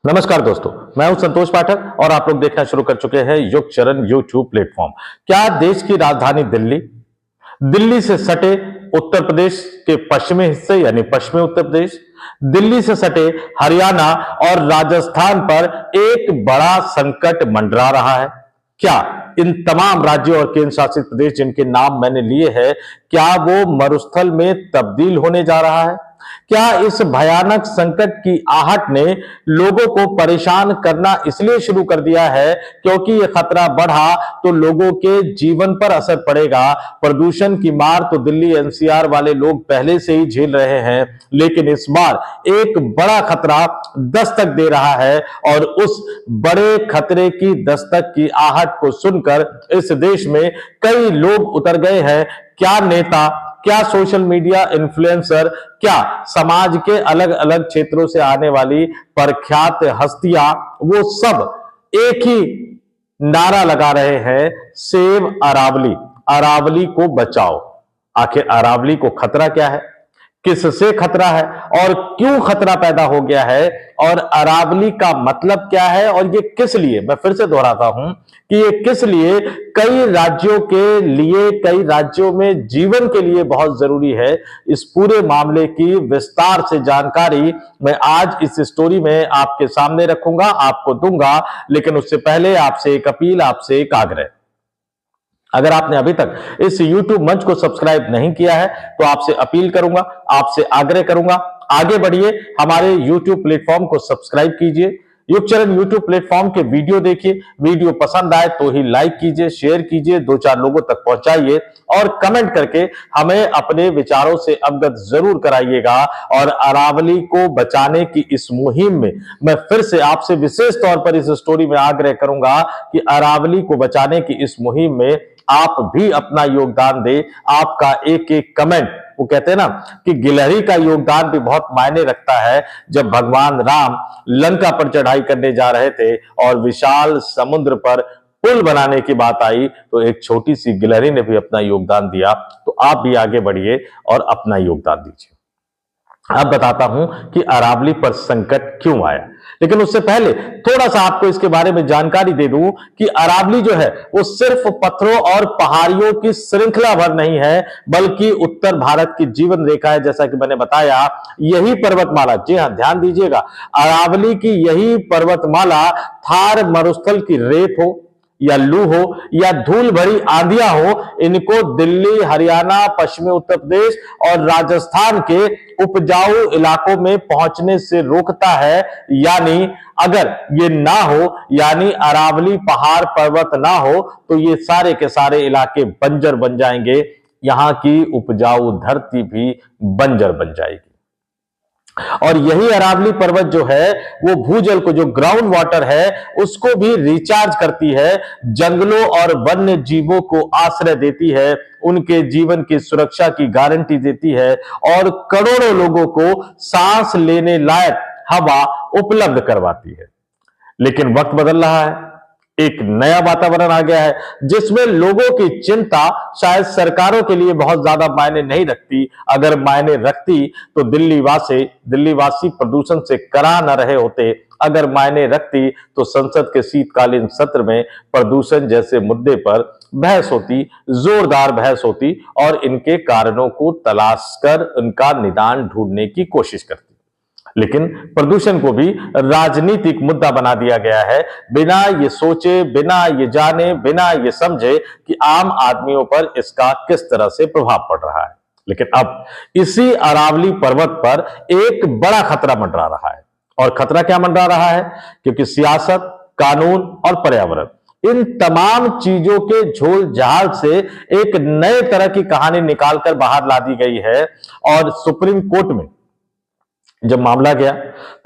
नमस्कार दोस्तों, मैं हूं संतोष पाठक और आप लोग देखना शुरू कर चुके हैं युग चरण यूट्यूब प्लेटफॉर्म। क्या देश की राजधानी दिल्ली, दिल्ली से सटे उत्तर प्रदेश के पश्चिमी हिस्से यानी पश्चिमी उत्तर प्रदेश, दिल्ली से सटे हरियाणा और राजस्थान पर एक बड़ा संकट मंडरा रहा है? क्या इन तमाम राज्यों और केंद्र शासित प्रदेश जिनके नाम मैंने लिए हैं, क्या वो मरुस्थल में तब्दील होने जा रहा है? क्या इस भयानक संकट की आहट ने लोगों को परेशान करना इसलिए शुरू कर दिया है क्योंकि यह खतरा बढ़ा तो लोगों के जीवन पर असर पड़ेगा? प्रदूषण की मार तो दिल्ली एनसीआर वाले लोग पहले से ही झेल रहे हैं, लेकिन इस बार एक बड़ा खतरा दस्तक दे रहा है और उस बड़े खतरे की दस्तक की आहट को सुनकर इस देश में कई लोग उतर गए हैं। क्या नेता, क्या सोशल मीडिया इन्फ्लुएंसर, क्या समाज के अलग अलग क्षेत्रों से आने वाली प्रख्यात हस्तियां, वो सब एक ही नारा लगा रहे हैं, सेव अरावली, अरावली को बचाओ। आखिर अरावली को खतरा क्या है, किससे खतरा है और क्यों खतरा पैदा हो गया है, और अरावली का मतलब क्या है और ये किस लिए, मैं फिर से दोहराता हूं कि ये किस लिए कई राज्यों के लिए, कई राज्यों में जीवन के लिए बहुत जरूरी है। इस पूरे मामले की विस्तार से जानकारी मैं आज इस स्टोरी में आपके सामने रखूंगा, आपको दूंगा। लेकिन उससे पहले आपसे एक अपील, आपसे एक आग्रह। अगर आपने अभी तक इस YouTube मंच को सब्सक्राइब नहीं किया है तो आपसे अपील करूंगा, आपसे आग्रह करूंगा, आगे बढ़िए, हमारे YouTube प्लेटफॉर्म को सब्सक्राइब कीजिए, युग चरण YouTube प्लेटफॉर्म के वीडियो देखिए, वीडियो पसंद आए तो ही लाइक कीजिए, शेयर कीजिए, 2-4 लोगों तक पहुंचाइए और कमेंट करके हमें अपने विचारों से अवगत जरूर कराइएगा। और अरावली को बचाने की इस मुहिम में मैं फिर से आपसे विशेष तौर पर इस स्टोरी में आग्रह करूंगा कि अरावली को बचाने की इस मुहिम में आप भी अपना योगदान दें। आपका एक एक कमेंट, वो कहते हैं ना कि गिलहरी का योगदान भी बहुत मायने रखता है। जब भगवान राम लंका पर चढ़ाई करने जा रहे थे और विशाल समुद्र पर पुल बनाने की बात आई तो एक छोटी सी गिलहरी ने भी अपना योगदान दिया। तो आप भी आगे बढ़िए और अपना योगदान दीजिए। अब बताता हूं कि अरावली पर संकट क्यों आया, लेकिन उससे पहले थोड़ा सा आपको इसके बारे में जानकारी दे दूं कि अरावली जो है वो सिर्फ पत्थरों और पहाड़ियों की श्रृंखला भर नहीं है, बल्कि उत्तर भारत की जीवन रेखा है। जैसा कि मैंने बताया, यही पर्वतमाला, जी हां ध्यान दीजिएगा, अरावली की यही पर्वतमाला थार मरुस्थल की रेत हो या लू हो या धूल भरी आंधियां हो, इनको दिल्ली, हरियाणा, पश्चिमी उत्तर प्रदेश और राजस्थान के उपजाऊ इलाकों में पहुंचने से रोकता है। यानी अगर ये ना हो, यानी अरावली पहाड़ पर्वत ना हो, तो ये सारे के सारे इलाके बंजर बन जाएंगे, यहां की उपजाऊ धरती भी बंजर बन जाएगी। और यही अरावली पर्वत जो है वो भूजल को, जो ग्राउंड वाटर है, उसको भी रिचार्ज करती है, जंगलों और वन्य जीवों को आश्रय देती है, उनके जीवन की सुरक्षा की गारंटी देती है और करोड़ों लोगों को सांस लेने लायक हवा उपलब्ध करवाती है। लेकिन वक्त बदल रहा है, एक नया वातावरण आ गया है जिसमें लोगों की चिंता शायद सरकारों के लिए बहुत ज्यादा मायने नहीं रखती। अगर मायने रखती तो दिल्लीवासी प्रदूषण से करा न रहे होते। अगर मायने रखती तो संसद के शीतकालीन सत्र में प्रदूषण जैसे मुद्दे पर बहस होती, जोरदार बहस होती और इनके कारणों को तलाश कर उनका निदान ढूंढने की कोशिश करती। लेकिन प्रदूषण को भी राजनीतिक मुद्दा बना दिया गया है, बिना ये सोचे, बिना ये जाने, बिना ये समझे कि आम आदमियों पर इसका किस तरह से प्रभाव पड़ रहा है। लेकिन अब इसी अरावली पर्वत पर एक बड़ा खतरा मंडरा रहा है। और खतरा क्या मंडरा रहा है? क्योंकि सियासत, कानून और पर्यावरण, इन तमाम चीजों के झोल झाल से एक नए तरह की कहानी निकालकर बाहर ला दी गई है। और सुप्रीम कोर्ट में जब मामला गया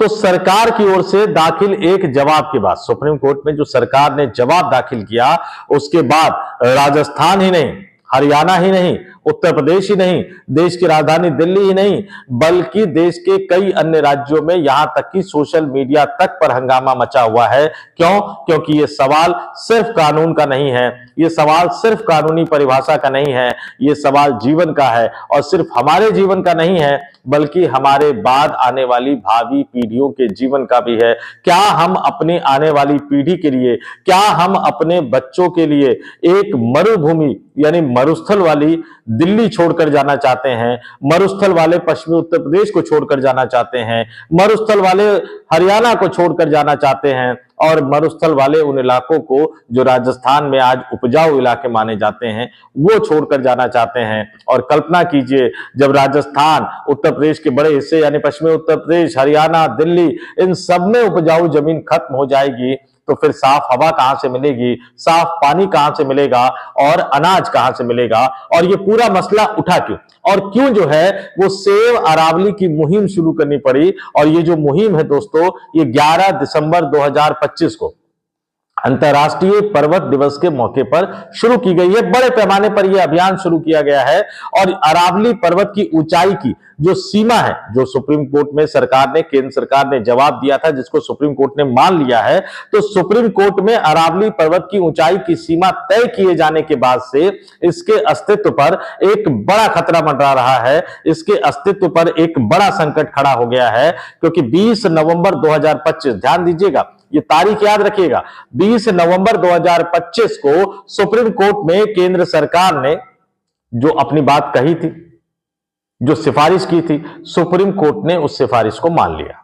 तो सरकार की ओर से दाखिल एक जवाब के बाद, सुप्रीम कोर्ट में जो सरकार ने जवाब दाखिल किया, उसके बाद राजस्थान ही नहीं, हरियाणा ही नहीं, उत्तर प्रदेश ही नहीं, देश की राजधानी दिल्ली ही नहीं, बल्कि देश के कई अन्य राज्यों में यहां तक कि सोशल मीडिया तक पर हंगामा मचा हुआ है। क्यों? क्योंकि ये सवाल सिर्फ कानून का नहीं है, ये सवाल सिर्फ कानूनी परिभाषा का नहीं है, ये सवाल जीवन का है, और सिर्फ हमारे जीवन का नहीं है बल्कि हमारे बाद आने वाली भावी पीढ़ियों के जीवन का भी है। क्या हम अपनी आने वाली पीढ़ी के लिए, क्या हम अपने बच्चों के लिए एक मरुभूमि यानी मरुस्थल वाली दिल्ली छोड़कर जाना चाहते हैं, मरुस्थल वाले पश्चिमी उत्तर प्रदेश को छोड़कर जाना चाहते हैं, मरुस्थल वाले हरियाणा को छोड़कर जाना चाहते हैं, और मरुस्थल वाले उन इलाकों को जो राजस्थान में आज उपजाऊ इलाके माने जाते हैं वो छोड़कर जाना चाहते हैं? और कल्पना कीजिए, जब राजस्थान, उत्तर प्रदेश के बड़े हिस्से यानी पश्चिमी उत्तर प्रदेश, हरियाणा, दिल्ली, इन सब में उपजाऊ जमीन खत्म हो जाएगी तो फिर साफ हवा कहां से मिलेगी, साफ पानी कहां से मिलेगा, और अनाज कहां से मिलेगा? और ये पूरा मसला उठा क्यों, और क्यों जो है वो सेव अरावली की मुहिम शुरू करनी पड़ी? और ये जो मुहिम है दोस्तों, ये 11 दिसंबर 2025 को अंतर्राष्ट्रीय पर्वत दिवस के मौके पर शुरू की गई है। बड़े पैमाने पर यह अभियान शुरू किया गया है, और अरावली पर्वत की ऊंचाई की जो सीमा है, जो सुप्रीम कोर्ट में सरकार ने, केंद्र सरकार ने जवाब दिया था, जिसको सुप्रीम कोर्ट ने मान लिया है, तो सुप्रीम कोर्ट में अरावली पर्वत की ऊंचाई की सीमा तय किए जाने के बाद से इसके अस्तित्व पर एक बड़ा खतरा मंडरा रहा है, इसके अस्तित्व पर एक बड़ा संकट खड़ा हो गया है। क्योंकि 20 नवंबर 2025, ध्यान दीजिएगा, ये तारीख याद रखिएगा, 20 नवंबर 2025 को सुप्रीम कोर्ट में केंद्र सरकार ने जो अपनी बात कही थी, जो सिफारिश की थी, सुप्रीम कोर्ट ने उस सिफारिश को मान लिया।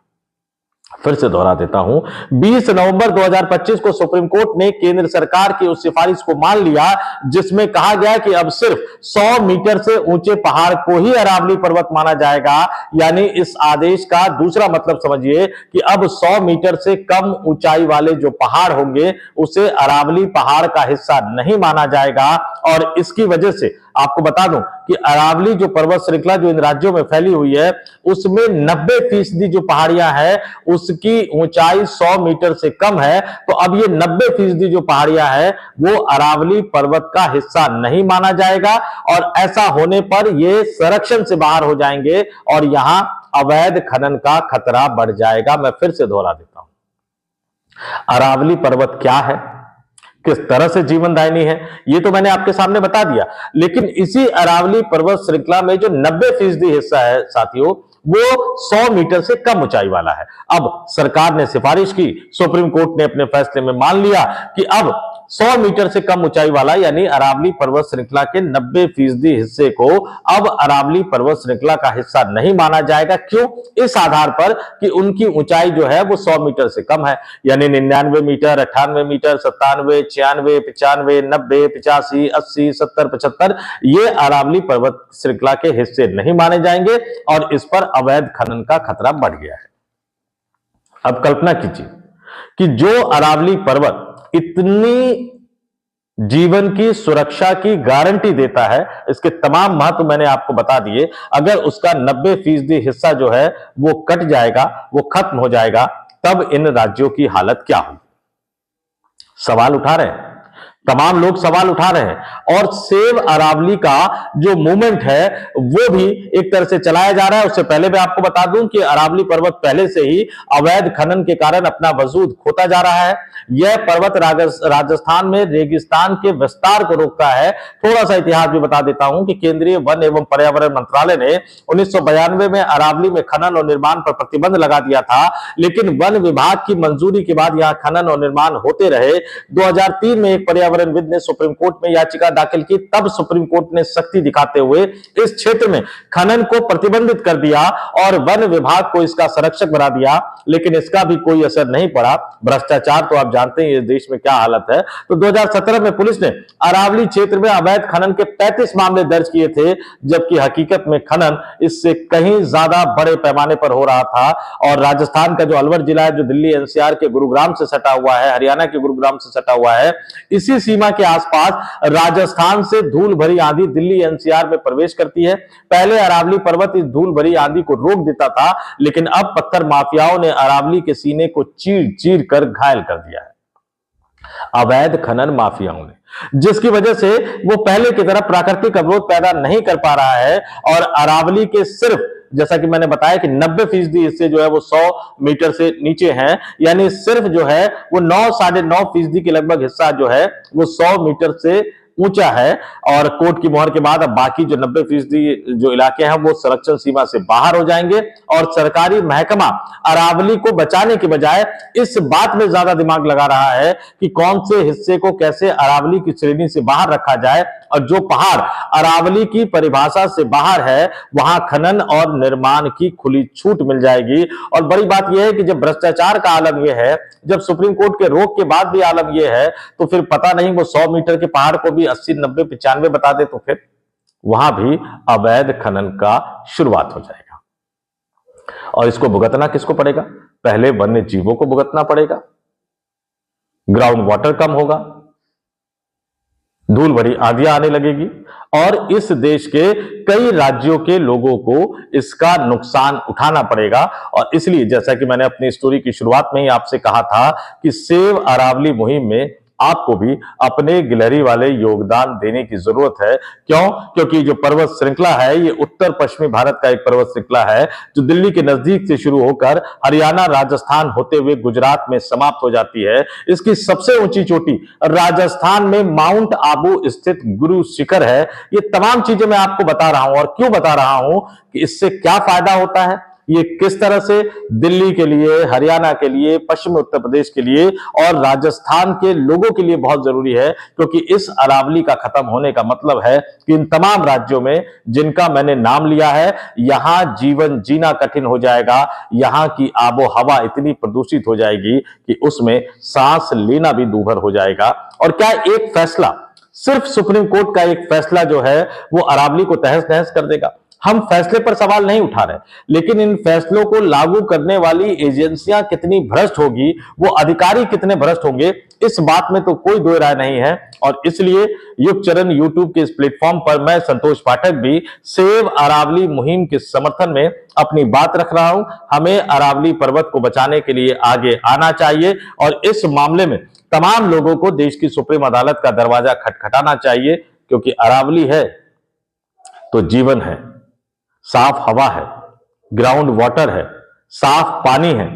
फिर से दोहरा देता हूं, 20 नवंबर 2025 को सुप्रीम कोर्ट ने केंद्र सरकार की उस सिफारिश को मान लिया जिसमें कहा गया कि अब सिर्फ 100 मीटर से ऊंचे पहाड़ को ही अरावली पर्वत माना जाएगा। यानी इस आदेश का दूसरा मतलब समझिए कि अब 100 मीटर से कम ऊंचाई वाले जो पहाड़ होंगे उसे अरावली पहाड़ का हिस्सा नहीं माना जाएगा। और इसकी वजह से आपको बता दूं कि अरावली जो पर्वत श्रृंखला जो इन राज्यों में फैली हुई है उसमें 90% जो पहाड़ियां हैं उसकी ऊंचाई 100 मीटर से कम है। तो अब ये 90% जो पहाड़ियां हैं वो अरावली पर्वत का हिस्सा नहीं माना जाएगा, और ऐसा होने पर ये संरक्षण से बाहर हो जाएंगे और यहां अवैध खनन का खतरा बढ़ जाएगा। मैं फिर से दोहरा देता हूं, अरावली पर्वत क्या है, किस तरह से जीवनदायिनी है, ये तो मैंने आपके सामने बता दिया। लेकिन इसी अरावली पर्वत श्रृंखला में जो 90% हिस्सा है साथियों, वो 100 मीटर से कम ऊंचाई वाला है। अब सरकार ने सिफारिश की, सुप्रीम कोर्ट ने अपने फैसले में मान लिया कि अब 100 मीटर से कम ऊंचाई वाला यानी अरावली पर्वत श्रृंखला के 90% हिस्से को अब अरावली पर्वत श्रृंखला का हिस्सा नहीं माना जाएगा। क्यों? इस आधार पर कि उनकी ऊंचाई जो है वो 100 मीटर से कम है, यानी 99 मीटर, 98 मीटर, 97, 96, 95, 90, 85, 80, 70, 75 ये अरावली पर्वत श्रृंखला के हिस्से नहीं माने जाएंगे, और इस पर अवैध खनन का खतरा बढ़ गया है। अब कल्पना कीजिए कि जो अरावली पर्वत इतनी जीवन की सुरक्षा की गारंटी देता है, इसके तमाम महत्व मैंने आपको बता दिए, अगर उसका 90% हिस्सा जो है वो कट जाएगा, वो खत्म हो जाएगा, तब इन राज्यों की हालत क्या होगी? सवाल उठा रहे हैं, तमाम लोग सवाल उठा रहे हैं। और सेव अरावली का जो मूवमेंट है वो भी एक तरह से चलाया जा रहा है। उससे पहले मैं आपको बता दूं कि अरावली पर्वत पहले से ही अवैध खनन के कारण अपना वजूद खोता जा रहा है। यह पर्वत राजस्थान में रेगिस्तान के विस्तार को रोकता है। थोड़ा सा इतिहास भी बता देता हूं कि केंद्रीय वन एवं पर्यावरण मंत्रालय ने 1992 में अरावली में खनन और निर्माण पर प्रतिबंध लगा दिया था, लेकिन वन विभाग की मंजूरी के बाद यहां खनन और निर्माण होते रहे। 2003 में एक पर्यावरणविद ने सुप्रीम कोर्ट में याचिका दाखिल की, तब सुप्रीम कोर्ट ने सख्ती दिखाते हुए इस क्षेत्र में खनन को प्रतिबंधित कर दिया और वन विभाग को इसका संरक्षक बना दिया, लेकिन इसका भी कोई असर नहीं पड़ा। भ्रष्टाचार तो आप जानते हैं इस देश में क्या हालत है। तो 2017 में पुलिस ने अरावली क्षेत्र में अवैध खनन के 35 मामले दर्ज किए थे, जबकि हकीकत में खनन इससे कहीं ज्यादा बड़े पैमाने पर हो रहा था। और राजस्थान का जो अलवर जिला है, जो दिल्ली एनसीआर के गुरुग्राम से सटा हुआ है, हरियाणा के गुरुग्राम से सटा हुआ है, इसी सीमा के आसपास राजस्थान से धूल भरी आंधी दिल्ली एनसीआर में प्रवेश करती है। पहले अरावली पर्वत इस धूल भरी आंधी को रोक देता था, लेकिन अब पत्थर माफियाओं ने अरावली के सीने को चीर चीर कर घायल कर दिया है। अवैध खनन माफियाओं ने, जिसकी वजह से वो पहले की तरह प्राकृतिक अवरोध पैदा नहीं कर पा रहा है। और अरावली के सिर्फ, जैसा कि मैंने बताया कि 90% हिस्से जो है वो 100 मीटर से नीचे हैं, यानी सिर्फ जो है वो 9 साढ़े 9% के लगभग हिस्सा जो है वो 100 मीटर से ऊंचा है। और कोर्ट की मोहर के बाद अब बाकी जो 90% जो इलाके हैं वो संरक्षण सीमा से बाहर हो जाएंगे। और सरकारी महकमा अरावली को बचाने के बजाय इस बात में ज्यादा दिमाग लगा रहा है कि कौन से हिस्से को कैसे अरावली की श्रेणी से बाहर रखा जाए, और जो पहाड़ अरावली की परिभाषा से बाहर है वहां खनन और निर्माण की खुली छूट मिल जाएगी। और बड़ी बात यह है कि जब भ्रष्टाचार का आलम यह है, जब सुप्रीम कोर्ट के रोक के बाद भी आलम यह है, तो फिर पता नहीं वो 100 मीटर के पहाड़ को भी 80, 90, 95 बता दे तो फिर वहां भी अवैध खनन का शुरुआत हो जाएगा। और इसको भुगतना किसको पड़ेगा? पहले वन्य जीवों को भुगतना पड़ेगा, ग्राउंड वाटर कम होगा, धूल भरी आंधियां आने लगेगी, और इस देश के कई राज्यों के लोगों को इसका नुकसान उठाना पड़ेगा। और इसलिए जैसा कि मैंने अपनी स्टोरी की शुरुआत में ही आपसे कहा था कि सेव अरावली मुहिम में आपको भी अपने गिलहरी वाले योगदान देने की जरूरत है। क्यों? क्योंकि जो पर्वत श्रृंखला है ये उत्तर पश्चिमी भारत का एक पर्वत श्रृंखला है जो दिल्ली के नजदीक से शुरू होकर हरियाणा, राजस्थान होते हुए गुजरात में समाप्त हो जाती है। इसकी सबसे ऊंची चोटी राजस्थान में माउंट आबू स्थित गुरु शिखर है। ये तमाम चीजें मैं आपको बता रहा हूं, और क्यों बता रहा हूं कि इससे क्या फायदा होता है, ये किस तरह से दिल्ली के लिए, हरियाणा के लिए, पश्चिमी उत्तर प्रदेश के लिए और राजस्थान के लोगों के लिए बहुत जरूरी है। क्योंकि इस अरावली का खत्म होने का मतलब है कि इन तमाम राज्यों में जिनका मैंने नाम लिया है, यहां जीवन जीना कठिन हो जाएगा। यहां की आबो हवा इतनी प्रदूषित हो जाएगी कि उसमें सांस लेना भी दूभर हो जाएगा। और क्या एक फैसला, सिर्फ सुप्रीम कोर्ट का एक फैसला जो है वो अरावली को तहस नहस कर देगा? हम फैसले पर सवाल नहीं उठा रहे, लेकिन इन फैसलों को लागू करने वाली एजेंसियां कितनी भ्रष्ट होगी, वो अधिकारी कितने भ्रष्ट होंगे, इस बात में तो कोई दो राय नहीं है। और इसलिए युग चरण यूट्यूब के इस प्लेटफॉर्म पर मैं संतोष पाठक भी सेव अरावली मुहिम के समर्थन में अपनी बात रख रहा हूं। हमें अरावली पर्वत को बचाने के लिए आगे आना चाहिए, और इस मामले में तमाम लोगों को देश की सुप्रीम अदालत का दरवाजा खटखटाना चाहिए। क्योंकि अरावली है तो जीवन है, साफ हवा है, ग्राउंड वाटर है, साफ पानी है,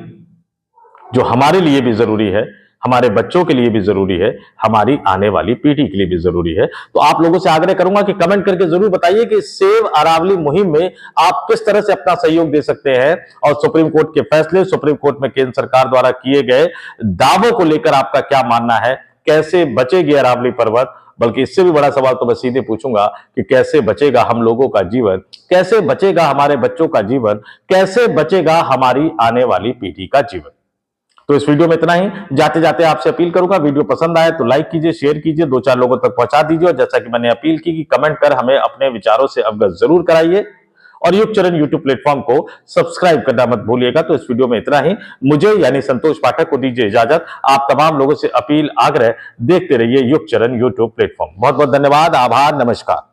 जो हमारे लिए भी जरूरी है, हमारे बच्चों के लिए भी जरूरी है, हमारी आने वाली पीढ़ी के लिए भी जरूरी है। तो आप लोगों से आग्रह करूंगा कि कमेंट करके जरूर बताइए कि सेव अरावली मुहिम में आप किस तरह से अपना सहयोग दे सकते हैं, और सुप्रीम कोर्ट के फैसले, सुप्रीम कोर्ट में केंद्र सरकार द्वारा किए गए दावों को लेकर आपका क्या मानना है। कैसे बचेगी अरावली पर्वत? बल्कि इससे भी बड़ा सवाल तो मैं सीधे पूछूंगा कि कैसे बचेगा हम लोगों का जीवन, कैसे बचेगा हमारे बच्चों का जीवन, कैसे बचेगा हमारी आने वाली पीढ़ी का जीवन। तो इस वीडियो में इतना ही। जाते जाते आपसे अपील करूंगा, वीडियो पसंद आए तो लाइक कीजिए, शेयर कीजिए, 2-4 लोगों तक पहुंचा दीजिए। और जैसा कि मैंने अपील की कि कमेंट कर हमें अपने विचारों से अवगत जरूर कराइए। और युग चरण यूट्यूब प्लेटफॉर्म को सब्सक्राइब करना मत भूलिएगा। तो इस वीडियो में इतना ही। मुझे यानी संतोष पाठक को दीजिए इजाजत। आप तमाम लोगों से अपील, आग्रह, देखते रहिए युग चरण यूट्यूब प्लेटफॉर्म। बहुत बहुत धन्यवाद, आभार, नमस्कार।